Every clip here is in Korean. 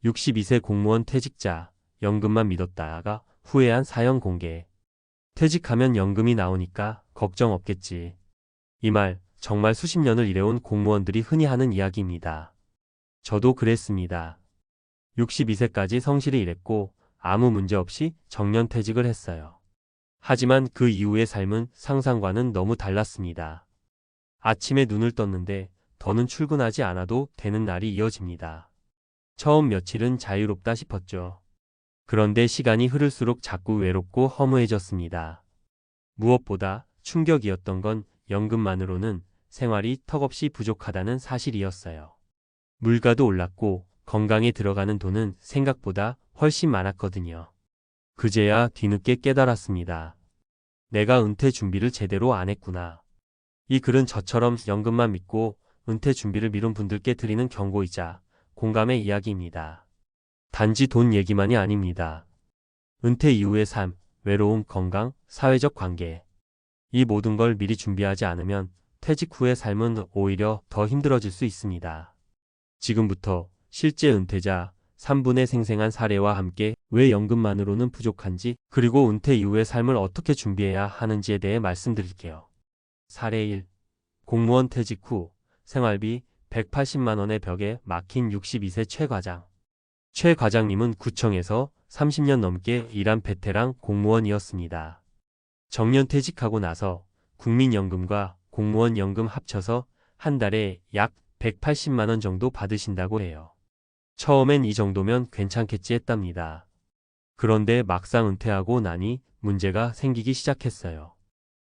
62세 공무원 퇴직자, 연금만 믿었다가 후회한 사연 공개. 퇴직하면 연금이 나오니까 걱정 없겠지. 이 말 정말 수십 년을 일해온 공무원들이 흔히 하는 이야기입니다. 저도 그랬습니다. 62세까지 성실히 일했고 아무 문제 없이 정년퇴직을 했어요. 하지만 그 이후의 삶은 상상과는 너무 달랐습니다. 아침에 눈을 떴는데 더는 출근하지 않아도 되는 날이 이어집니다. 처음 며칠은 자유롭다 싶었죠. 그런데 시간이 흐를수록 자꾸 외롭고 허무해졌습니다. 무엇보다 충격이었던 건 연금만으로는 생활이 턱없이 부족하다는 사실이었어요. 물가도 올랐고 건강에 들어가는 돈은 생각보다 훨씬 많았거든요. 그제야 뒤늦게 깨달았습니다. 내가 은퇴 준비를 제대로 안 했구나. 이 글은 저처럼 연금만 믿고 은퇴 준비를 미룬 분들께 드리는 경고이자 공감의 이야기입니다. 단지 돈 얘기만이 아닙니다. 은퇴 이후의 삶, 외로움, 건강, 사회적 관계. 이 모든 걸 미리 준비하지 않으면 퇴직 후의 삶은 오히려 더 힘들어질 수 있습니다. 지금부터 실제 은퇴자 3분의 생생한 사례와 함께 왜 연금만으로는 부족한지, 그리고 은퇴 이후의 삶을 어떻게 준비해야 하는지에 대해 말씀드릴게요. 사례 1. 공무원 퇴직 후 생활비 180만 원의 벽에 막힌 62세 최 과장. 최 과장님은 구청에서 30년 넘게 일한 베테랑 공무원이었습니다. 정년퇴직하고 나서 국민연금과 공무원연금 합쳐서 한 달에 약 180만 원 정도 받으신다고 해요. 처음엔 이 정도면 괜찮겠지 했답니다. 그런데 막상 은퇴하고 나니 문제가 생기기 시작했어요.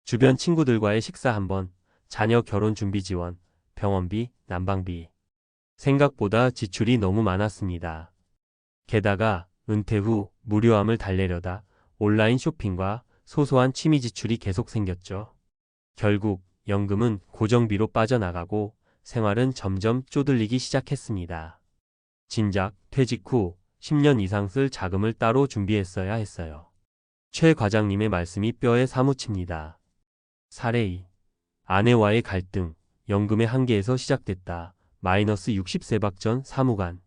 주변 친구들과의 식사 한 번, 자녀 결혼 준비 지원, 병원비, 난방비. 생각보다 지출이 너무 많았습니다. 게다가 은퇴 후 무료함을 달래려다 온라인 쇼핑과 소소한 취미 지출이 계속 생겼죠. 결국 연금은 고정비로 빠져나가고 생활은 점점 쪼들리기 시작했습니다. 진작 퇴직 후 10년 이상 쓸 자금을 따로 준비했어야 했어요. 최 과장님의 말씀이 뼈에 사무칩니다. 사례 2. 아내와의 갈등, 연금의 한계에서 시작됐다. 마이너스 60세 박 전 사무관.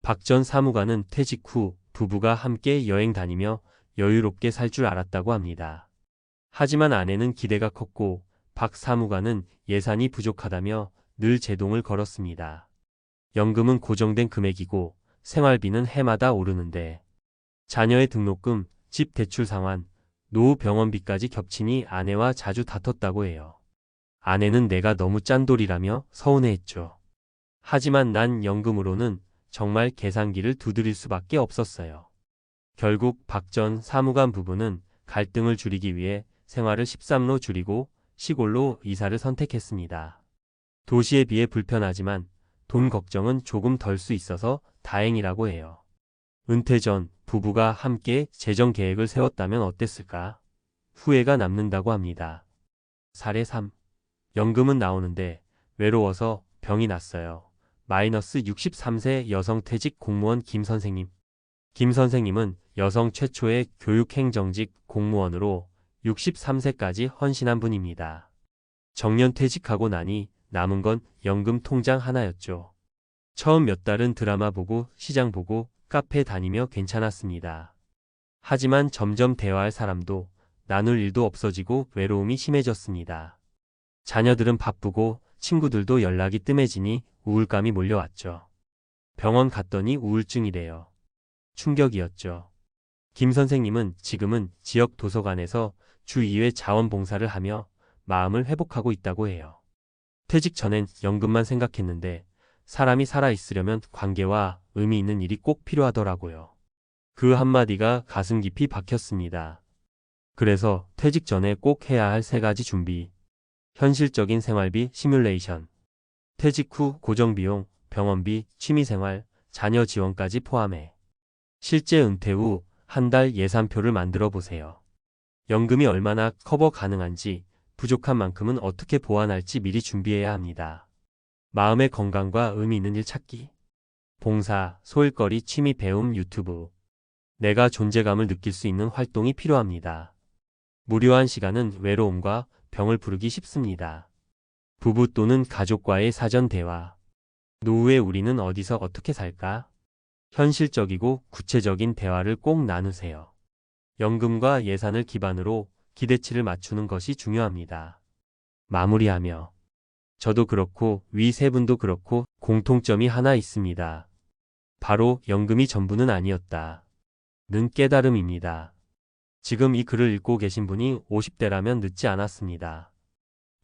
박 전 사무관은 퇴직 후 부부가 함께 여행 다니며 여유롭게 살 줄 알았다고 합니다. 하지만 아내는 기대가 컸고 박 사무관은 예산이 부족하다며 늘 제동을 걸었습니다. 연금은 고정된 금액이고 생활비는 해마다 오르는데 자녀의 등록금, 집 대출 상환, 노후 병원비까지 겹치니 아내와 자주 다퉜다고 해요. 아내는 내가 너무 짠돌이라며 서운해했죠. 하지만 난 연금으로는 정말 계산기를 두드릴 수밖에 없었어요. 결국 박 전 사무관 부부는 갈등을 줄이기 위해 생활을 13로 줄이고 시골로 이사를 선택했습니다. 도시에 비해 불편하지만 돈 걱정은 조금 덜 수 있어서 다행이라고 해요. 은퇴 전 부부가 함께 재정 계획을 세웠다면 어땠을까? 후회가 남는다고 합니다. 사례 3. 연금은 나오는데 외로워서 병이 났어요. 마이너스 63세 여성 퇴직 공무원 김 선생님. 김 선생님은 여성 최초의 교육행정직 공무원으로 63세까지 헌신한 분입니다. 정년 퇴직하고 나니 남은 건 연금 통장 하나였죠. 처음 몇 달은 드라마 보고 시장 보고 카페 다니며 괜찮았습니다. 하지만 점점 대화할 사람도 나눌 일도 없어지고 외로움이 심해졌습니다. 자녀들은 바쁘고 친구들도 연락이 뜸해지니 우울감이 몰려왔죠. 병원 갔더니 우울증이래요. 충격이었죠. 김 선생님은 지금은 지역 도서관에서 주 2회 자원봉사를 하며 마음을 회복하고 있다고 해요. 퇴직 전엔 연금만 생각했는데 사람이 살아있으려면 관계와 의미 있는 일이 꼭 필요하더라고요. 그 한마디가 가슴 깊이 박혔습니다. 그래서 퇴직 전에 꼭 해야 할 3가지 준비. 현실적인 생활비 시뮬레이션. 퇴직 후 고정비용, 병원비, 취미생활, 자녀 지원까지 포함해 실제 은퇴 후 한 달 예산표를 만들어 보세요. 연금이 얼마나 커버 가능한지, 부족한 만큼은 어떻게 보완할지 미리 준비해야 합니다. 마음의 건강과 의미 있는 일 찾기. 봉사, 소일거리, 취미 배움, 유튜브. 내가 존재감을 느낄 수 있는 활동이 필요합니다. 무료한 시간은 외로움과 병을 부르기 쉽습니다. 부부 또는 가족과의 사전 대화. 노후에 우리는 어디서 어떻게 살까? 현실적이고 구체적인 대화를 꼭 나누세요. 연금과 예산을 기반으로 기대치를 맞추는 것이 중요합니다. 마무리하며 저도 그렇고 위 세 분도 그렇고 공통점이 하나 있습니다. 바로 연금이 전부는 아니었다. 는 깨달음입니다. 지금 이 글을 읽고 계신 분이 50대라면 늦지 않았습니다.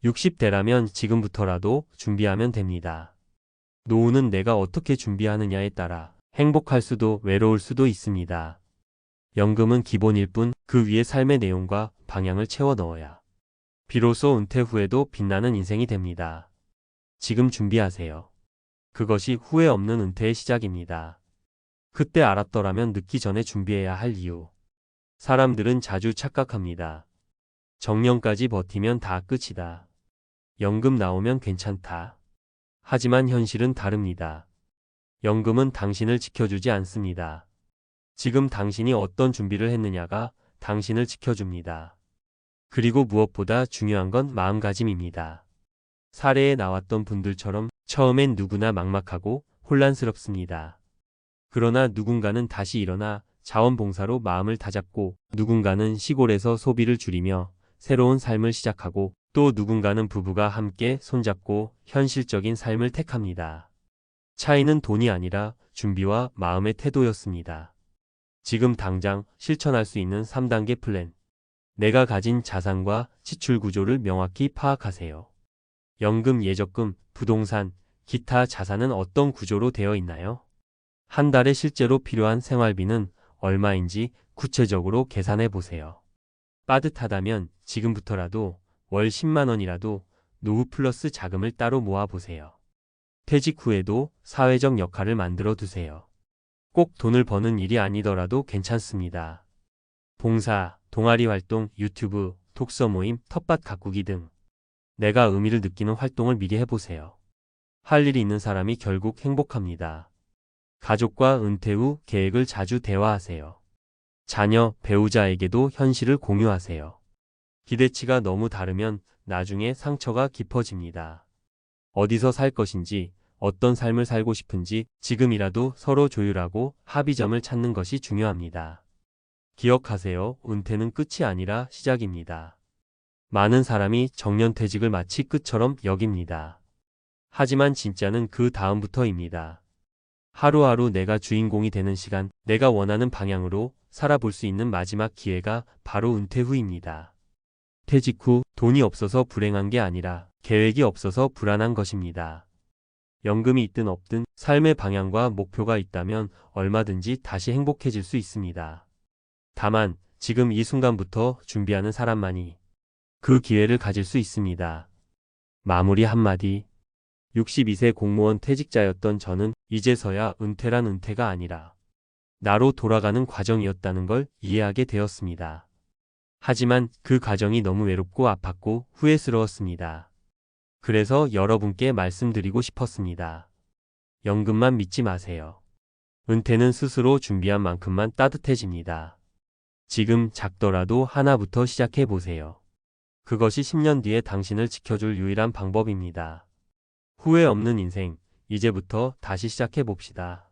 60대라면 지금부터라도 준비하면 됩니다. 노후는 내가 어떻게 준비하느냐에 따라 행복할 수도 외로울 수도 있습니다. 연금은 기본일 뿐 그 위에 삶의 내용과 방향을 채워 넣어야 비로소 은퇴 후에도 빛나는 인생이 됩니다. 지금 준비하세요. 그것이 후회 없는 은퇴의 시작입니다. 그때 알았더라면 늦기 전에 준비해야 할 이유. 사람들은 자주 착각합니다. 정년까지 버티면 다 끝이다. 연금 나오면 괜찮다. 하지만 현실은 다릅니다. 연금은 당신을 지켜주지 않습니다. 지금 당신이 어떤 준비를 했느냐가 당신을 지켜줍니다. 그리고 무엇보다 중요한 건 마음가짐입니다. 사례에 나왔던 분들처럼 처음엔 누구나 막막하고 혼란스럽습니다. 그러나 누군가는 다시 일어나 자원봉사로 마음을 다잡고 누군가는 시골에서 소비를 줄이며 새로운 삶을 시작하고 또 누군가는 부부가 함께 손잡고 현실적인 삶을 택합니다. 차이는 돈이 아니라 준비와 마음의 태도였습니다. 지금 당장 실천할 수 있는 3단계 플랜. 내가 가진 자산과 지출 구조를 명확히 파악하세요. 연금, 예적금, 부동산, 기타 자산은 어떤 구조로 되어 있나요? 한 달에 실제로 필요한 생활비는 얼마인지 구체적으로 계산해 보세요. 빠듯하다면 지금부터라도 월 10만 원이라도 노후 플러스 자금을 따로 모아 보세요. 퇴직 후에도 사회적 역할을 만들어 두세요. 꼭 돈을 버는 일이 아니더라도 괜찮습니다. 봉사, 동아리 활동, 유튜브, 독서 모임, 텃밭 가꾸기 등 내가 의미를 느끼는 활동을 미리 해보세요. 할 일이 있는 사람이 결국 행복합니다. 가족과 은퇴 후 계획을 자주 대화하세요. 자녀, 배우자에게도 현실을 공유하세요. 기대치가 너무 다르면 나중에 상처가 깊어집니다. 어디서 살 것인지, 어떤 삶을 살고 싶은지 지금이라도 서로 조율하고 합의점을 찾는 것이 중요합니다. 기억하세요. 은퇴는 끝이 아니라 시작입니다. 많은 사람이 정년퇴직을 마치 끝처럼 여깁니다. 하지만 진짜는 그 다음부터입니다. 하루하루 내가 주인공이 되는 시간, 내가 원하는 방향으로 살아볼 수 있는 마지막 기회가 바로 은퇴 후입니다. 퇴직 후 돈이 없어서 불행한 게 아니라 계획이 없어서 불안한 것입니다. 연금이 있든 없든 삶의 방향과 목표가 있다면 얼마든지 다시 행복해질 수 있습니다. 다만 지금 이 순간부터 준비하는 사람만이 그 기회를 가질 수 있습니다. 마무리 한마디. 62세 공무원 퇴직자였던 저는 이제서야 은퇴란 은퇴가 아니라 나로 돌아가는 과정이었다는 걸 이해하게 되었습니다. 하지만 그 과정이 너무 외롭고 아팠고 후회스러웠습니다. 그래서 여러분께 말씀드리고 싶었습니다. 연금만 믿지 마세요. 은퇴는 스스로 준비한 만큼만 따뜻해집니다. 지금 작더라도 하나부터 시작해 보세요. 그것이 10년 뒤에 당신을 지켜줄 유일한 방법입니다. 후회 없는 인생, 이제부터 다시 시작해 봅시다.